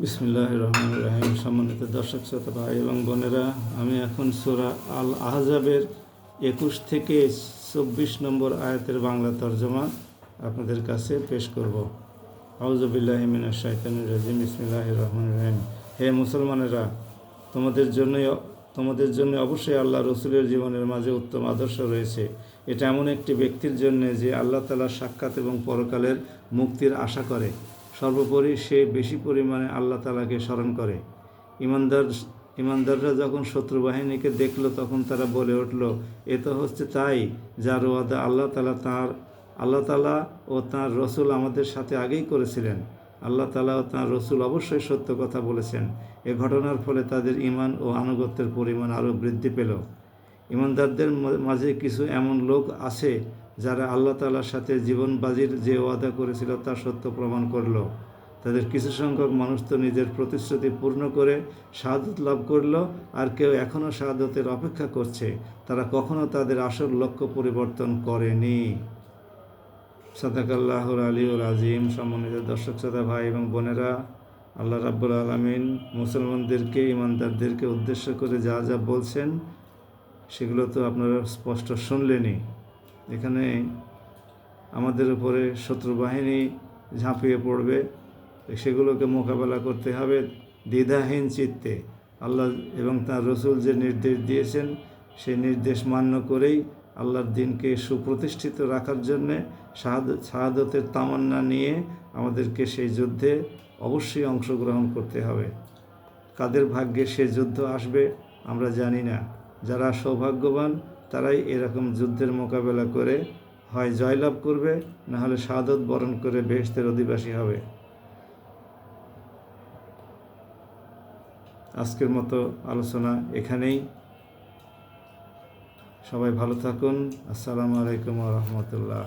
বিসমিল্লাহির রহমানির রহিম। সম্মানিত দর্শক শ্রোতা ভাই এবং বোনেরা, আমি এখন সূরা আল আহজাবের 21 থেকে 24 নম্বর আয়াতের বাংলা তর্জমা আপনাদের কাছে পেশ করব। আউযু বিল্লাহি মিনাশ শাইতানির রাজিম। বিসমিল্লাহির রহমানির রহিম। হে মুসলমানেরা, তোমাদের জন্য অবশ্যই আল্লাহ রসুলের জীবনের মাঝে উত্তম আদর্শ রয়েছে। এটা এমন একটি ব্যক্তির জন্য যে আল্লাহ তাআলার সাক্ষাৎ এবং পরকালের মুক্তির আশা করে। সর্বোপরি সে বেশি পরিমাণে আল্লাহ তাআলাকে স্মরণ করে। ইমানদাররা যখন শত্রু বাহিনীকে দেখল তখন তারা বলে উঠল, এ তো হচ্ছে তাই যার ওয়াদা আল্লাহ তাআলা ও তাঁর রসুল আমাদের সাথে আগেই করেছিলেন। আল্লাহ তাআলা ও তাঁর রসুল অবশ্যই সত্য কথা বলেছেন। এ ঘটনার ফলে তাদের ঈমান ও আনুগত্যের পরিমাণ আরও বৃদ্ধি পেল। ঈমানদারদের মাঝে কিছু এমন লোক আছে যারা আল্লাহ তাআলার সাথে জীবন বাজির যে ওয়াদা করেছিল তা সত্য প্রমাণ করল। তাদের কিছু সংখ্যক মানুষ তো নিজের প্রতিশ্রুতি পূর্ণ করে শাহাদত লাভ করল, আর কেউ এখনও শাহাদতের অপেক্ষা করছে। তারা কখনও তাদের আসল লক্ষ্য পরিবর্তন করেনি। সাদাকাল্লাহুল আলিউল আজিম। সম্মানিত দর্শক শ্রোতা ভাই এবং বোনেরা, আল্লাহ রাব্বুল আলামিন মুসলমানদেরকে, ঈমানদারদেরকে উদ্দেশ্য করে যা যা বলছেন সেগুলো তো আপনারা স্পষ্ট শুনলেনই। এখানে আমাদের উপরে শত্রু বাহিনী ঝাঁপিয়ে পড়বে, সেগুলোকে মোকাবেলা করতে হবে দ্বিধাহীন চিত্তে। আল্লাহ এবং তাঁর রসুল যে নির্দেশ দিয়েছেন সেই নির্দেশ মান্য করেই আল্লাহর দিনকে সুপ্রতিষ্ঠিত রাখার জন্যে শাহাদতের তামান্না নিয়ে আমাদেরকে সেই যুদ্ধে অবশ্যই অংশগ্রহণ করতে হবে। কাদের ভাগ্যে সে যুদ্ধ আসবে আমরা জানি না। যারা সৌভাগ্যবান তারাই এরকম যুদ্ধের মোকাবেলা করে হয় জয়লাভ করবে, না হলে শাহাদত বরণ করে বেহেশতের অধিবাসী হবে। আজকের মতো আলোচনা এখানেই। সবাই ভালো থাকুন। আসসালামু আলাইকুম ওয়া রাহমাতুল্লাহ।